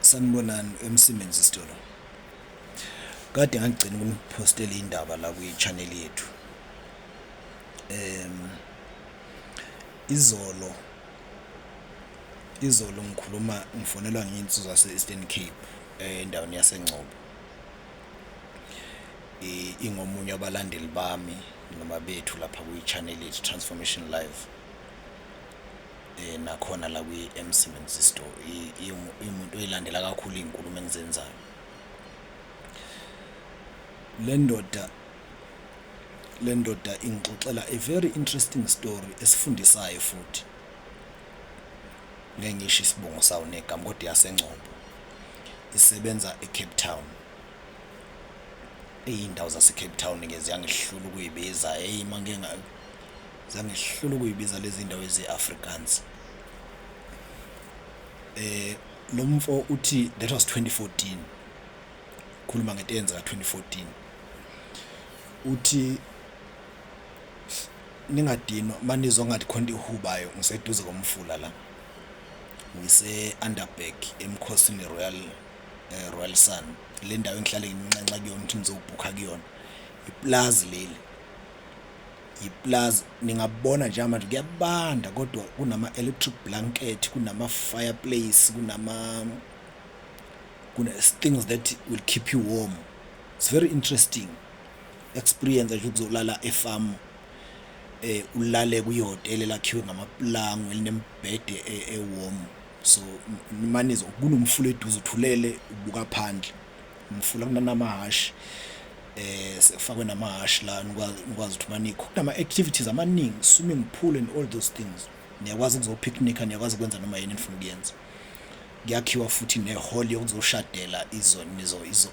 Sanibonani emsebenzini isitolo. Kade ngagcina ukunipostela indaba la kwi-channel yethu. Izolo ngifonelwa nginsizwa zase-Eastern Cape endaweni yaseNgcobo. Ingomunye wabalandeli bami noma bethu lapha kwi-channel yethu Transformation Live. Nakhona la kwi-Emsebenzini Store imuntu oyilandela kakhulu iy'nkulumo engizenzayo. Le ndoda ingixoxela a very interesting story esifundisayo futhi. Ngeke ngisho isibongo sawo negama kodwa yaseNgcobo. Isebenza eCape Town. Iy'ndawo zase-Cape Town-ke ziyangihlula ukuyibiza. Zangihlula ukuyibiza lezi ndawo ezi-Afrikaans. Lo mfo uthi that was 2014. Khuluma ngento eyenzeka 2014. Uthi ningadinwa manizwa ngathi khona ihubayo ngiseduze komfula la. Ngise-Underberg eMkhosini Royal Sun. Le ndawo engihlale nginxenxa kuyona ukuthi ngizobhukha kuyona. Iplaza leli. Iplaza ningabona nje manje kuyabanda kodwa kunama electric blanket, kunama fireplace, kuna things that will keep you warm. It's very interesting experience nje ukuzolala efarm, ulale kuyihotela lakhiwe ngamaplanga elinembhede warm. So manizwa kunomfula eduze uthulele ubuka phandle. Umfula kunanamahashi, sekufakwe namahashi la nikwazi ukuthi manikho kunama activities amaningi, swimming pool and all those things. Niyakwazi ukuzopicnica, niyakwazi ukwenza noma yini enifuna ukuyenza. Kuyakhiwa futhi nehall yokuzoshadela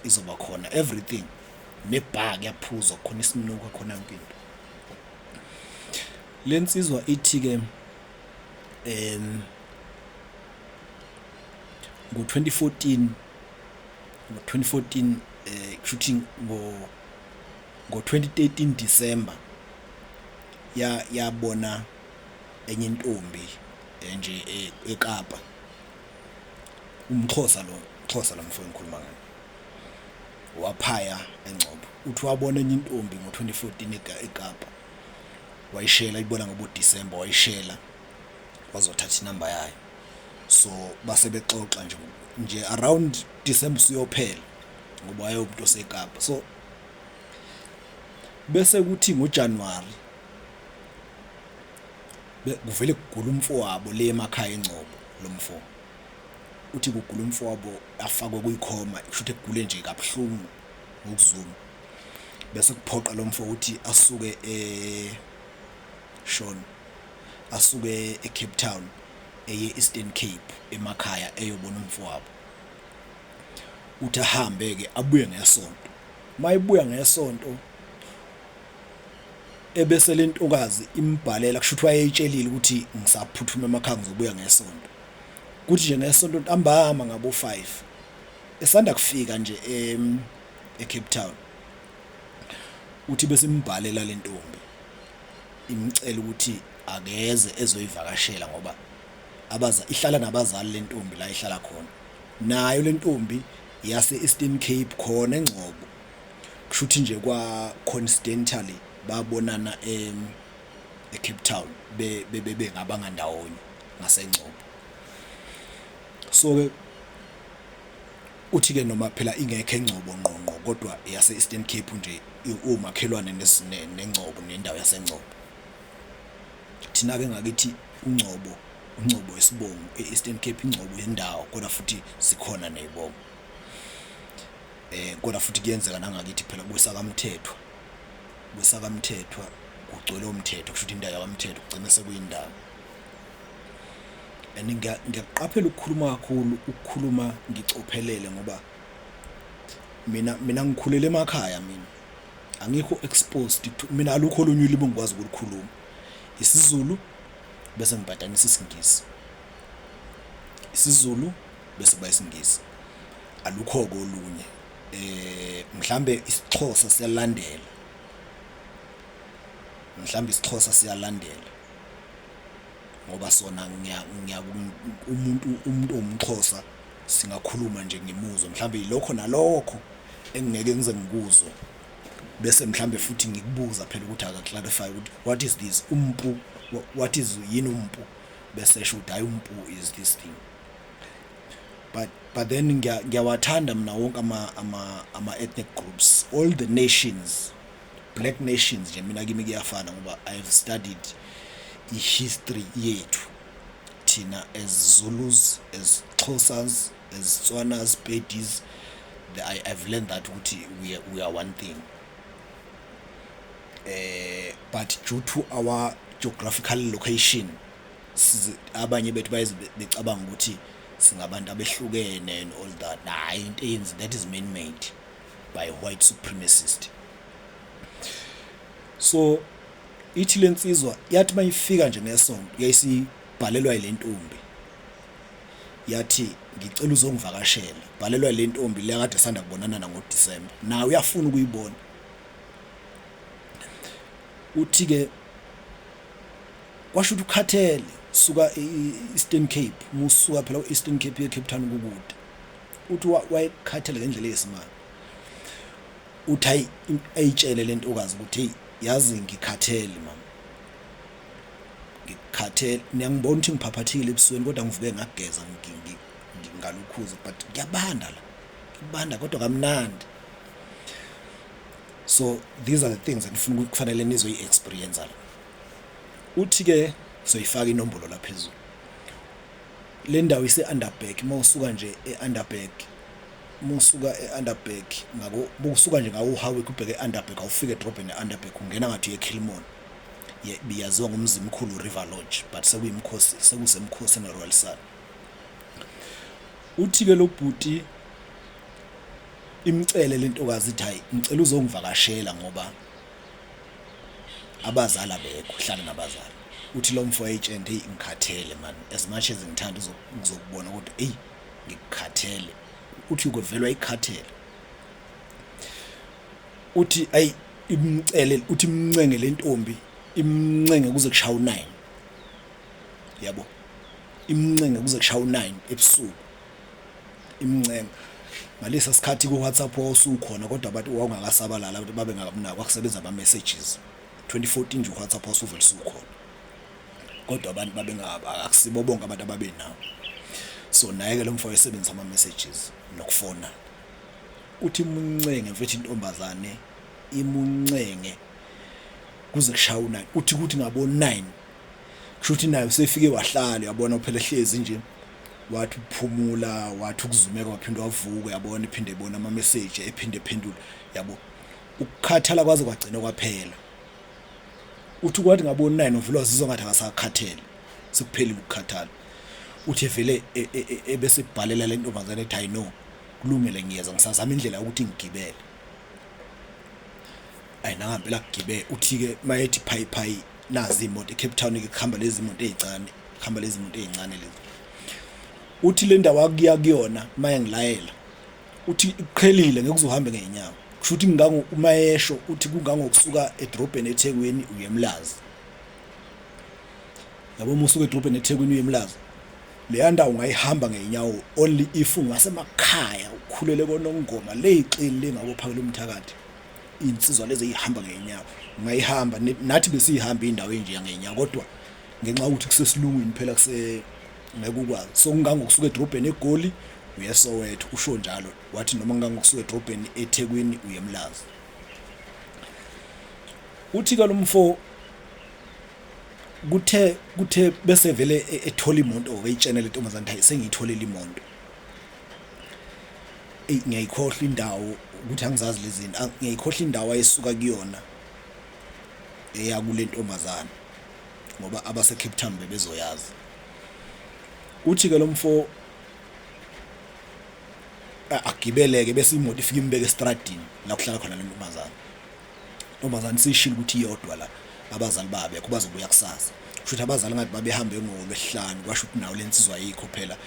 izoba khona everything. Nebar kuyaphuzwa khona isinuka khona yonke into. Lensizwa ithi ke ngo-2014 shooting ngo-2013 December yabona enye intombi nje eKapa. Xhosa lo mfo engikhuluma ngayo. Waphaya eNgcobo. Uthi wabona enye intombi ngo-2014 eKapa. Wayishela ibona ngobo December wayishela wazothatha inamba yayo. So base bexoxa nje around December siyophela ngoba wayemuntu oseKapa. So bese kuthi ngoJanuary kuvele kugula umfowabo le emakhaya eNgcobo. Lo mfo uthi kugula umfowabo afakwe kuyikhoma kusho ukuthi egule nje kabuhlungu ngokuzuma. Bese kuphoqa lo mfo uthi asuke asuke eCape Town eye Eastern Cape emakhaya eyobona umfowabo. Uthi ahambe ke abuye ngesonto. Mayibuya ngesonto ebese lentokazi imbhalela kusho ukuthi wayeyitshelile ukuthi ngisaphuthuma emakhaya ngizobuya ngesonto. Kuthi nje ngesonto ntambama ngabo 5 esanda kufika nje eCape Town. Uthi bese imbhalela lentombi imcela ukuthi akeze ezoyivakashela ngoba ihlala nabazali lentombi la ihlala khona. Nayo lentombi yase Eastern Cape khona eNgcobo. Kusho ukuthi nje kwa coincidentally babonana eCape Town ngabanga ndawonye ngaseNgcobo. So ke uthi ke noma phela ingekho eNgcobo ngqongqo kodwa yase Eastern Cape nje umakhelwane neNgcobo nendawo yaseNgcobo. Thina ke ngakithi uNgcobo wesibongo eEastern Cape iNgcobo yendawo kodwa futhi sikhona nezibongo. Kodwa futhi kuyenzeka nangakithi phela kwesakamthethwa kugcwele umthetho kusho ukuthi indawo yakamthetho kugcina sekuyindawo. And ngiyaqaphela ukukhuluma ngicophelele ngoba mina ngikhulele emakhaya angikho exposed mina alukho olunye ulimi engikwazi ukulikhuluma. IsiZulu bese ngibhadanisa isiNgisi. IsiZulu bese kuba isiNgisi. Alukho kolunye. Mhlambe isiXhosa siyalandela. Ngoba sona umuntu omXhosa singakhuluma nje ngimuzwe mhlawumbe yilokho nalokho engeke ngize ngikuzwe bese mhlawumbe futhi ngikubuza phela ukuthi aka clarify ukuthi what is this umpu, what is yini umpu, bese esho ukuthi hayi umpu is this thing. But then ngiyawathanda mina wonke ama ethnic groups, all the nations, black nations nje mina kimi kuyafana ngoba I have studied history yethu thina as Zulus, as Xhosas, as Tswanas, Pedis. I've learned that we are one thing. But due to our geographical location, abanye bethu becabanga ukuthi singabantu abehlukene and all that. That is man-made by white supremacists. So ithi lensizwa yathi mayifika nje nesonto yayisibhalelwa ile ntombi, yathi ngicela uzongivakashela, bhalelwa ile ntombi le kade sanda kubonana na ngoDisemba, nawe uyafuna ukuyibona. Uthi ke kwasho ukuthi ukhathele suka Eastern Cape, musuka phela Eastern Cape eCape Town kukude. Uthi wayekhathele ngendlela yesimanga. Uthi ayitshele lentokazi ukuthi hey yazi ngikhathele mama, ngikhathele, ngiyangibona ukuthi ngiphaphathile ebusweni kodwa ngivuke ngageza ngalukhuza, but ngiyabanda la, ngibanda kodwa kamnandi. So these are the things engifuna ukuthi kufanele nizoyi-experience la. Uthi ke soyifaka inombolo la phezulu. Le ndawo ise-Underberg, mawusuka nje e-Underberg, musuka e-Underberg ngako busuka nje ngawo uhawe kubheke e-Underberg, awufike edrobheni e-Underberg ungena ngathi eKilmon. Biyaziwa ngumzimkhulu River Lodge, but sekuyimkhosi, sekusemkhosi neRoyal Sun. Uthi ke lo bhuti imcele lentokazi ithi hayi ngicela uzongivakashela ngoba abazali abekho, hlala nabazali. Uthi lo mfo ayitshende hey ngikhathele man, as much as ngithanda ngizokubona kodwa hey ngikhathele. Uthi ukovelwa ikhathele. Uthi ayi imcele, uthi imncenge lentombi, imncenge kuze kushaya u9, yabo, imncenge kuze kushaya u9 ebusuku, imncenge ngalesa sikhathi ku WhatsApp wawusukhona kodwa abantu wawungakasabalala, abantu babe ngakabunaki, kwakusebenza ama messages. 2014 nje uWhatsApp wawusuvele sukhona kodwa abantu babe akusibo bonke abantu ababe nawo. So naye ke lo mfo wayesebenzisa ama messages nokufona. Uthi imuncenge mfethu intombazane, imuncenge kuze kushaya u9. Uthi ukuthi ngabo 9 kushuthi nayo sefike wahlala, yabona phela ehlezi nje, wathi uphumula, wathi ukuzumeka waphinde wavuka, yabona iphinde ibona ama message ephinde ephendula, yabo, ukukhathala kwaze kwagcina kwaphela. Uthi kwathi ngabo 9 uvela wazizwa ngathi akasakhathele, sekuphelile ukukhathala. Uthi vele ebese kubhalela le ntombazane ethi hayi no kulungile ngiyeza ngisazama indlela ukuthi ngigibele. Ayinangempela kugibela. Uthi ke mayethi phayi nazi imoto eCape Town ke kuhamba lezi imoto ezincane, kuhamba lezi imoto ezincane lezi. Uthi le ndawo akuya kuyona maye ngilayela, uthi iqhelile ngeke uzohambe ngeenyawo. Kushuthi umayesho uthi kungangokusuka edrobheni eThekwini uye eMlazi. Yabo musuka edrobheni eThekwini uye eMlazi, le ndawo ungayihamba ngeenyawo only if ungasemakhaya ukhulele koNongoma le iqili lengabophakela umthakathi. Insizwa lezi ihamba ngeenyawo ungayihamba, nathi besihamba indawo enje yangenyawo kodwa ngenxa ukuthi kusesilungwini phela ngeke ukwazi. So kungangokusuka edrobheni eGoli uye eSoweto, usho njalo wathi noma kungangokusuka edrobheni eThekwini uye eMlazi. Uthi ke lo mfo kuthe bese vele ethola imoto okuyitshena le ntombazane hayi sengiyitholile imoto. Ngiyayikhohlwa indawo ukuthi angizazi lezi zinto, ngiyayikhohlwa indawo ayisuka kuyona eya kule ntombazane ngoba abase Cape Town bebezoyazi. Uthi ke lo mfo agibeleke bese imoto ifika imbeke estradini la kuhlala khona le ntombazane. Intombazane sishilo ukuthi iyodwa la, abazali babekho bazobuya kusasa. Kushuthi abazali ngathi babehambe ngoLwesihlanu, kwasho ukuthi nawo lensizwa ayikho phela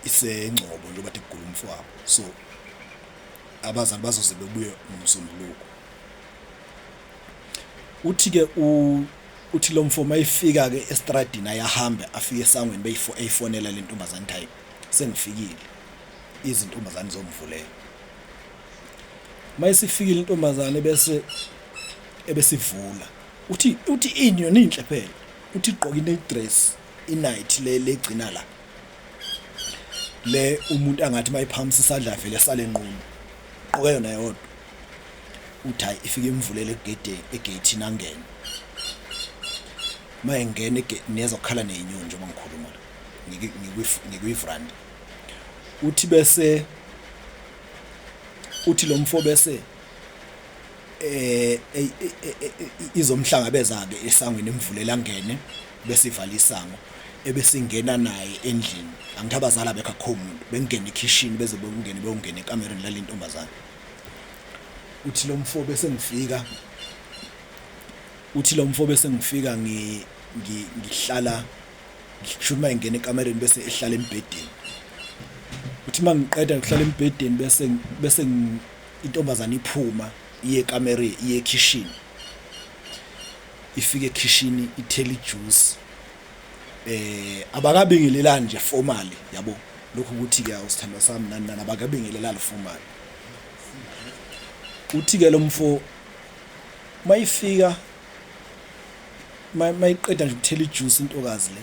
isengcobo nje bathi kugula umfowabo. So abazali bazoze bebuye ngomsombuluko. Uthi ke uthi lo mfo mayifika ke estradini ayahamba afike esangweni beyifonela le ntombazane type sengifikile izintombazane zomvulela. Mayisifikile intombazane bese ebesivula uthi ini yona inhle phela, uthi igqoka i-dress i-night legcina la le umuntu angathi mayiphamisa isandla vele sale nqunu qoke yona yodwa. Uthi hayi ifike imvulele egate nangena. Mayengena nezokhala nezinyoni uma ngikhuluma ngikwi-front. Uthi bese uthi lo mfo bese izomhlangabeza ke esangweni imvulela angene bese ivala isango ebesingena naye endlini. Angithi abazali abekho umuntu bengena ekitchen beze beyongena ekamereni la lentombazane. Uthi lo mfo bese ngifika ngihlala ngishuma ngene ekamereni bese ehlala embedeni. Uthi mangiqeda ukuhlala embedeni bese intombazane iphuma iye ekamereni iye ekitchen. Ifike ekitchen ithela ijuice. Abakabingelelani nje formally yabo lokho ukuthi ke awusithanda sami nani abakabingelelani formally. Uthi ke lo mfo mayifika mayiqeda nje ukuthela ijuice intokazi le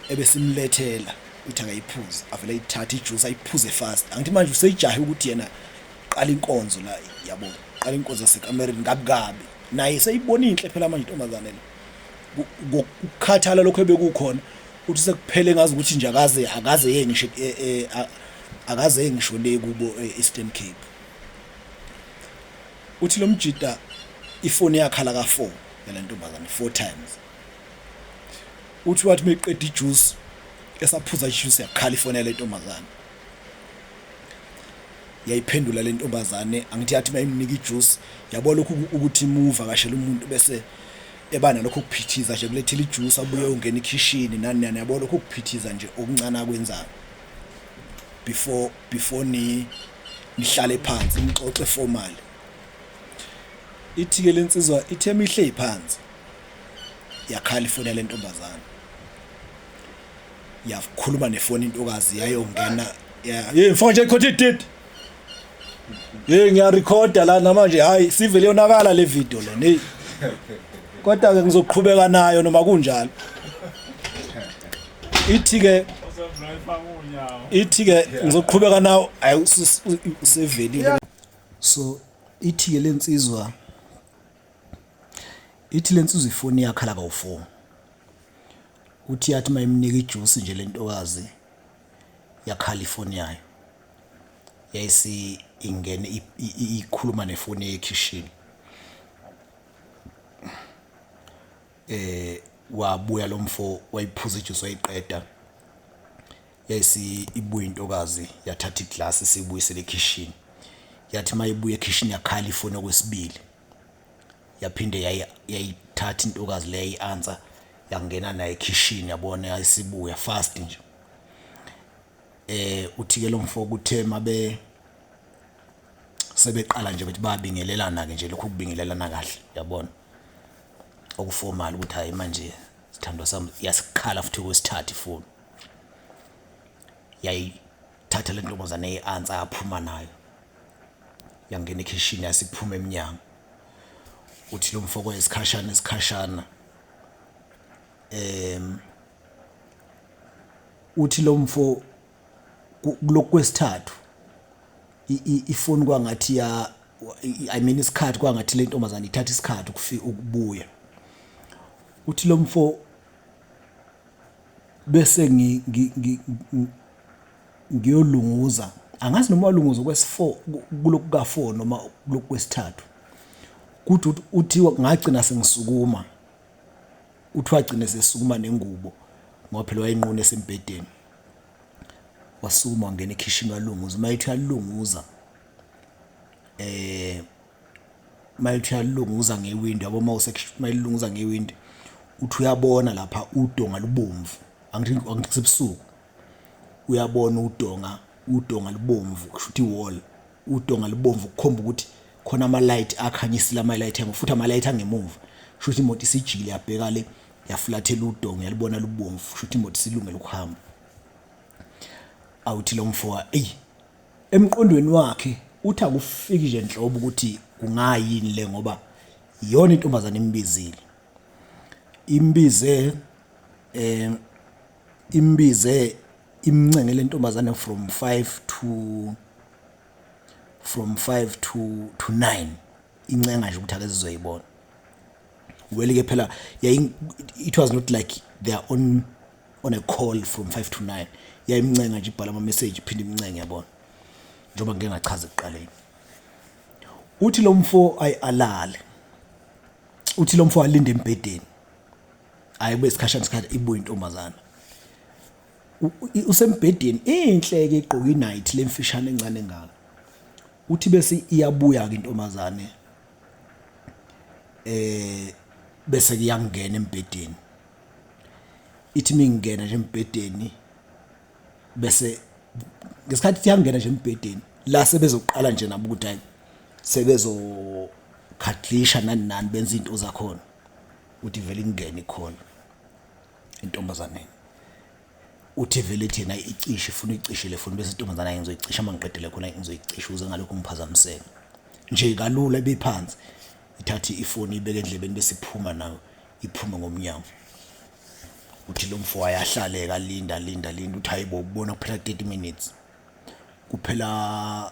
ebesimlethela uthi akayiphuze avele ayithatha ijuice ayiphuze fast. Angithi manje useyijahe ukuthi yena qala inkonzo la yabo qala inkonzo yasekamereni ngabukabi naye seyibona inhle phela manje intombazane le ukukhathala lokho ebekukhona uthi sekuphele ngazi ukuthi nje akaze yengisho akaze yengisho le kubo Eastern Cape. Uthi lo mjida ifoni yakhala ka4 yale ntombazane 4 times. Uthi wathi meqeda ijuice esaphuza ijuice yakhala ifoni yale ntombazane. Yayiphendula le ntombazane angithi yathi mayimnika ijuice yabo lokho ukuthi move akashela umuntu bese ebana lokho kuphithiza nje kulethela ijuice abuye ungena ekitchen nani yabo lokho kuphithiza nje okuncane akwenzayo before nihlale phansi nixoxe formal. Ithi ke lensizwa ithe mihle iphansi yakhala ifoni yale ntombazane. Yakhuluma nefoni intokazi yayongena mfana nje ikhothe date. Ngiyarecorda la namanje hayi sivele yonakala le video le hey. Kodwa ke ngizoqhubeka nayo noma kunjalo. Ithi ke ngizoqhubeka nawo ayi usevelile. So ithi ke lensizwa ifoni yakhala ka4. Uthi yathi mayimnika ijuice nje lentokazi yakhala ifoni yayo. Yayisi ingene ikhuluma nefoni ekitchen. Wabuya lo mfo wayiphuza ijuice wayiqeda. Yayisi ibuye intokazi yathatha iglass sibuyisele ekitchen. Yathi mayibuye ekitchen yakhala ifoni okwesibili. Yaphinde yayithatha intokazi le yayiansa yangena naye ekitchen yabona yayisibuya fast nje. Uthi ke lo mfo kuthe mabe sebeqala nje bethi babingelelana ke nje lokho kubingelelana kahle yabona okuformal ukuthi hayi manje sithandwa sami yasikhala futhi kwesithathu ifoni. Yayithatha le ntombazane yayiansa yaphuma nayo yangena ekitchen yasiphuma eminyango. Uthi lo mfo kwesikhashana uthi lo mfo kulokwesithathu ifoni kwangathi isikhathi kwangathi le ntombazane ithatha isikhathi ukufika ukubuya. Uthi lo mfo bese ngiyolunguza angazi noma walunguza kwesi4 kuloku ka4 noma kuloku kwesithathu. Kuthi uthi ngagcina sengisukuma. Uthi wagcina sesukuma nengubo ngoba phela wayinqune esembedeni. Wasukuma wangena ekitchen walunguza mayithi yalunguza mayithi yalunguza ngewindow yabo mayilunguza ngewindow uthi uyabona lapha udonga lubomvu angithi kusebusuku uyabona udonga lubomvu kusho ukuthi wall udonga lubomvu kukhomba ukuthi khona ama light akhanyisile ama light emo futhi ama light angemuva kusho ukuthi imoto isijile yabheka le yaflathela udonga yalibona lubomvu kusho ukuthi imoto isilungele ukuhamba. awuthi lo mfoka emqondweni wakhe uthi akufiki nje enhlobo ukuthi kungayini le ngoba iyona intombazane imbize imncenge le ntombazane from 5 to 9 incenga nje ukuthi ake sizoyibona well ke phela it was not like they are on a call from 5 to 9 yayimncenga nje ibhala ama message iphinde imncenge yabona njengoba ngeke ngachaza ekuqaleni uthi lo mfo alale uthi lo mfo alinde embedeni ayibe isikhashana ibuye intombazana usembedeni inhle ke igqoka inight lemfishane encane ngaka uthi bese iyabuya ke intombazane bese kuyangena embedeni ithi mingena nje embedeni bese ngesikhathi iyangena nje embedeni la sebezoqala nje nabo ukuthi hayi sebezokhadlisha nani benza izinto zakhona uthi vele ingene ikhona intombazane uthi vele thina icishe ifuna icishe lefoni bese intombazane ayenzoyicisha mangiqedele khona ngizoyicisha uze ngalokho ngiphazamiseke nje kalula ebephansi ithathi ifoni ibeke endlebeni bese iphuma nayo iphuma ngomnyango uthi lo mfo ayahlaleka linda uthi hayibo ubona kuphela 30 minutes kuphela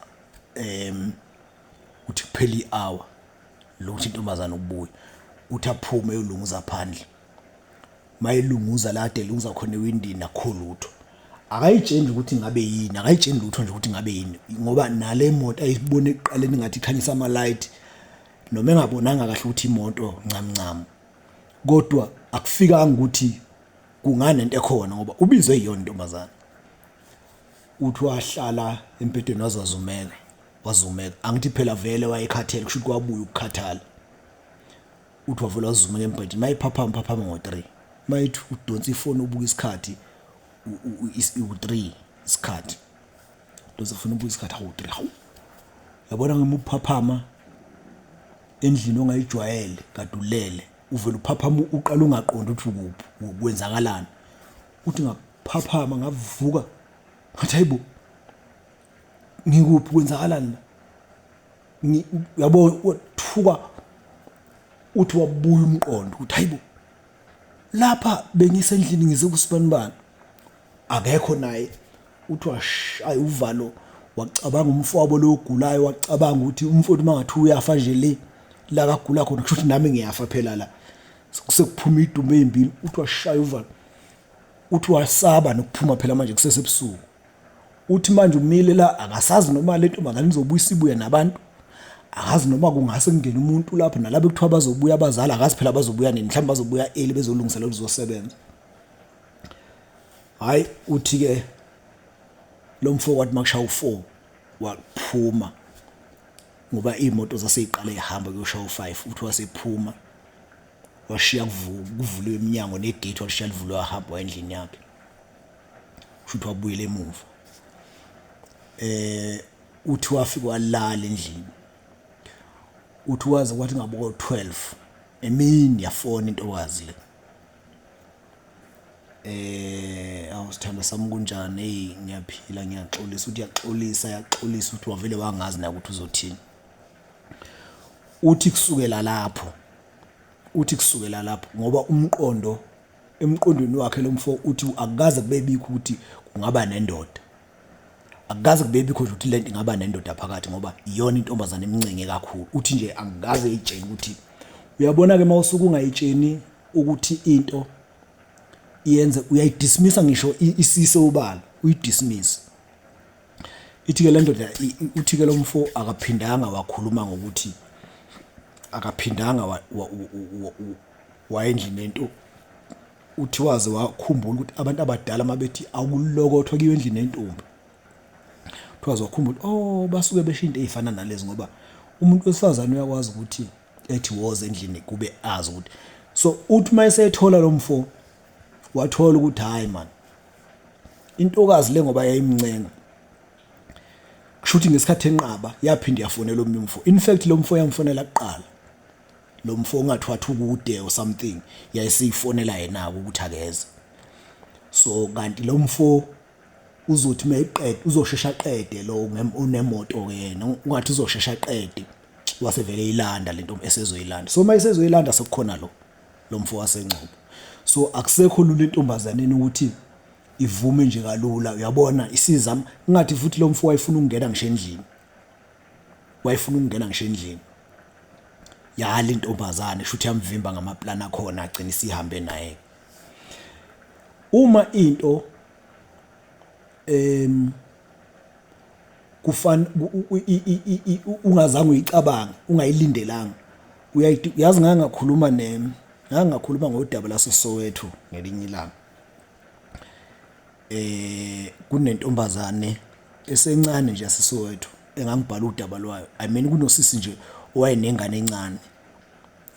uthi kuphela i-hour lo uthi intombazane ubuye uthi aphume uyolunguza phandle mayilunguza la delunguza khona ewindini akho lutho akayitsheni ukuthi ngabe yini akayitsheni lutho nje ukuthi ngabe yini ngoba nale moto ayibone eqaleni ngathi ikhanyisa ama light noma engabonanga kahle ukuthi imoto ncamncam kodwa akufikanga ukuthi kungane into ekhona ngoba ubizwe iyona intombazana uthi wahlala empedweni wazumeka angithi phela vele wayekhathele kusho ukuthi kwabuya ukukhathala uthi wavela wazumeka empedweni mayiphaphama ngo3 mayithi udonsa ifoni ubuka isikhathi u3 isikhathi donsa ifoni ubuka isikhathi awu3 hawu yabona ngemuphaphama endlini ongayijwayele kadulele uvela uphaphama uqala ungaqonda ukuthi ukuphi kwenzakalani uthi ngaphaphama ngavuka ngathi hayibo ngikuphi kwenzakalani yabo wathuka uthi wabuya umqondo uthi hayibo lapha bengisendlini ngize kusibanibani akekho naye uthi washaya uvalo wacabanga umfowabo lo ogulayo wacabanga ukuthi umfowabo mangathi uyafa nje la kagula khona kusho ukuthi nami ngiyafa phela la sekuphuma idume ezimbili uthi washaya uvalo uthi wasaba nokuphuma phela manje kusesebusuku uthi manje umile la akasazi noma lento mangani izobuyisa ibuye nabantu akazi noma kungase kungena umuntu lapha nalabo ekuthiwa bazobuya abazali akazi phela bazobuya nini mhlawumbe bazobuya early bezolungisela ukuzosebenza hayi uthi ke lo mfo wathi makushaya u4 waphuma ngoba imoto zaseyiqala ihamba kuyoshaya u5 uthi wasephuma washiya kuvuliwe iminyango negate washiya livulwe wahamba endlini yakhe futhi wabuyela emuva uthi wafika walala endlini uthi waze kwathi ngabo 12 emini yafona intokazi le awusithanda sami kunjani hey ngiyaphila ngiyaxolisa uthi yaxolisa uthi wavele wangazi na ukuthi uzothini uthi kusukela lapho ngoba emqondweni wakhe lo mfo uthi akukaze kube bikho ukuthi kungaba nendoda akukaze kube bikho ukuthi lento ingaba nendoda phakathi ngoba iyona intombazane emncenge kakhulu uthi nje angikaze ejeni ukuthi uyabona ke mawusuku ungayitsheni ukuthi into iyenze uyayidismissa ngisho isise ubala uyidismiss ithi ke le ndoda uthi ke lo mfo akaphindanga wakhuluma ngokuthi akaphindanga wayendlini lento uthi waze wakhumbula ukuthi abantu abadala mabethi akulokothwa kiyo endlini yentombi uthiwaze wakhumbula basuke besho into ezifana nalezi ngoba umuntu wesifazane uyakwazi ukuthi ethi woza endlini kube azi ukuthi so uthi mayesethola lo mfo wathola ukuthi hayi man intokazi le ngoba yayimncenga kushuthi ngesikhathi enqaba yaphinde yafonela omnye umfo in fact lo mfo yamfonela kuqala lo mfo ngathi wathi ukude or something yayisifonela yena ukuthi akeze so kanti lo mfo uzothi mayiqede uzoshesha qede lo unemoto ke yena ungathi uzoshesha qede wasevele eyilanda lento esezoyilanda. So mayisezoyilanda sekukhona lo mfo waseNgcobo. So akusekho lula intombazaneni ukuthi ivume nje kalula. Uyabona isizama ngathi futhi lo mfo wayefuna ukungena ngisho endlini. Wayefuna ukungena ngisho endlini. Yali intombazane shuthi yamvimba ngamaplani akhona agcina isihambe naye. Uma into kufana ungazange uyicabanga ungayilindelanga uyazi ngakhuluma ngodaba laseSoweto ngelinye ilanga. Kunentombazane esencane nje yaseSoweto engangibhala udaba lwayo. I mean kunosisi nje owayenengane encane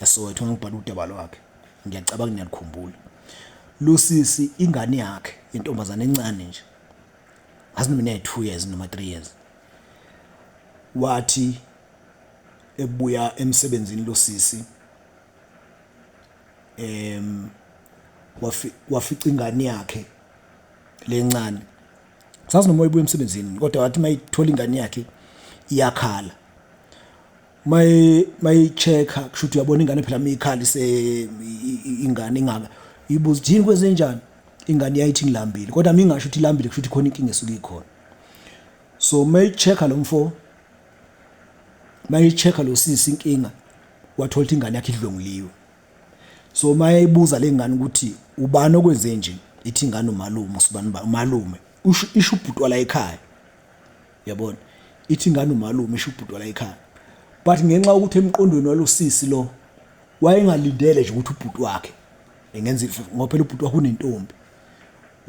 yaseSoweto ngangibhala udaba lwakhe. Ngiyacabanga ngiyalikhumbula. Lo sisi ingane yakhe intombazane encane nje azinoma 2 years noma 3 years wathi ebuya emsebenzini lo sisi wafica ingane yakhe lencane sazi noma ibuya emsebenzini kodwa wathi mayithola ingane yakhe iyakhala mayichecka kusho ukuthi uyabona ingane phela mayikhala ingane ingaba ibuza yini kwezenjani ingane yayithi ngilambile kodwa mingasho ukuthi ilambile kusho ukuthi khona inkinga esuke ikhona. So mayichecka lo mfo mayichecka lo sisi inkinga wathola ukuthi ingane yakhe idlonguliwe. So mayibuza lengane ukuthi ubani okwenze nje ithi ingane umalume usibani umalume isho ubhuti wala ekhaya. Yabona ithi ingane umalume isho ubhuti wala ekhaya but ngenxa ukuthi emqondweni walo sisi lo wayengalindele nje ukuthi ubhuti wakhe engenza ngoba phela ubhuti wakhe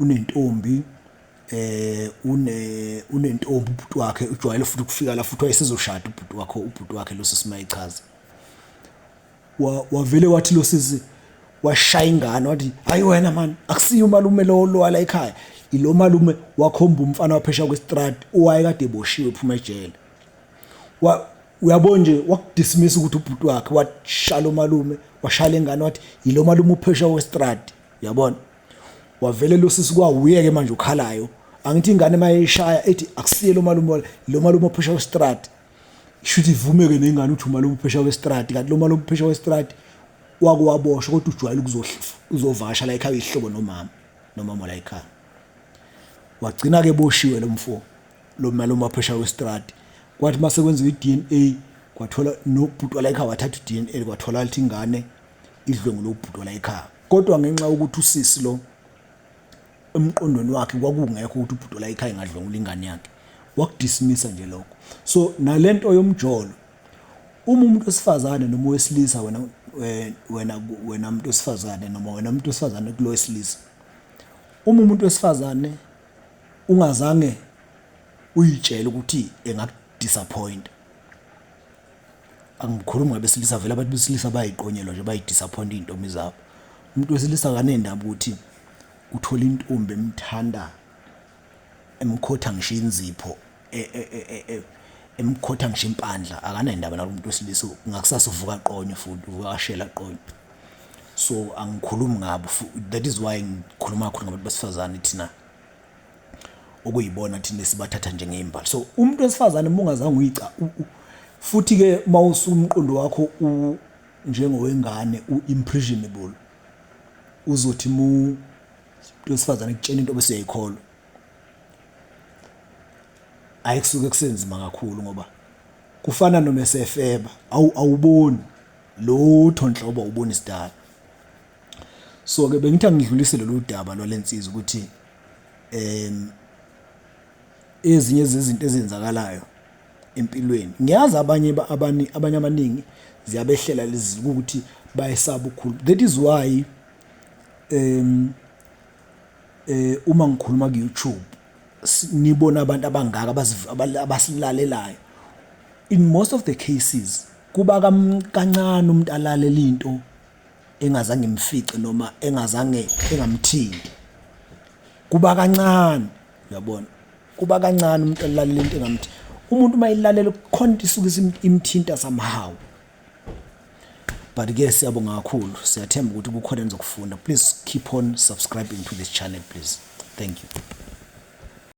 unentombi unentombi ubhuti wakhe ujwayele futhi ukufika la futhi wayesezoshada ubhuti wakhe lo sisi mayichaza wavele wathi lo sisi washaya ingane wathi hayi wena man akusiyo umalume lo wala ekhaya ilo malume wakhomba umfana waphesha kwestrad owayekade eboshiwe ephuma ejele. Uyabona nje wakudismiss ukuthi ubhuti wakhe washala umalume washala ingane wathi yilo malume uphesha kwestrad. Uyabona wavele lo sisi kwawuye ke manje ukhalayo angithi ingane mayishaya ethi akusiye lo malume ophesha kwestrad shuthi ivumeke nengane uthi umalume uphesha kwestrad kanti lo malume uphesha kwestrad wakuwaboshwa kodwa ujwayele uzovasha la ekhaya ihlobo nomama la ekhaya. Wagcina ke boshiwe lo mfo lo malume ophesha kwestrad kwathi mase kwenziwa iDNA kwathola nobhuti wala ekhaya wathatha iDNA kwathola ukuthi ingane idlwengu lobhuti wala ekhaya kodwa ngenxa ukuthi usisi lo emqondweni wakhe kwakungekho ukuthi ubhuti la ekhaya engadlwengula ingane yakhe wakudismissa nje lokho. So nalento yomjolo uma umuntu wesifazane noma owesilisa wena umuntu wesifazane noma wena umuntu wesifazane kulo wesilisa uma umuntu wesifazane ungazange uyitshela ukuthi engakudisappoint angikhulumi ngabesilisa vele abantu besilisa bayiqonyelwa nje bayidisappoint intombi zabo. Umuntu wesilisa kanendaba ukuthi uthola intombi emthanda emkhotha ngisho inzipho emkhotha ngisho impandla akanendaba nalomuntu wesilisa ngakusasa uvuka qonyo futhi uvuka ashela qonyo. So angikhulumi ngabo that is why ngikhuluma kakhulu ngabantu besifazane thina okuyibona thina sibathatha njengeimbali. So umuntu wesifazane mungazange uyica futhi ke mawusumqondo wakho njengowengane impressionable uzothi umuntu wesifazane kutshela into bese uyayikholwa ayikusuke kusenzima kakhulu ngoba kufana nomesefeba awuboni lutho nhlobo ubona isidala. So ke bengithi angidlulise lolu daba lwalensizwa ukuthi ezinye zezinto ezenzakalayo empilweni ngiyazi abanye abaningi ziyabehlela lezi ukuthi bayesaba ukukhulu. That is why uma ngikhuluma ku YouTube nibona abantu abangaka abasilalelayo in most of the cases kuba kancane umuntu alalela into engazange imfice noma engazange engamthinti kuba kancane. Uyabona kuba kancane umuntu alalela into engamthi umuntu mayilalela khona isuke imthinta somehow. But ke siyabonga kakhulu siyathemba ukuthi kukhona enizokufunda. Please keep on subscribing to this channel please. Thank you.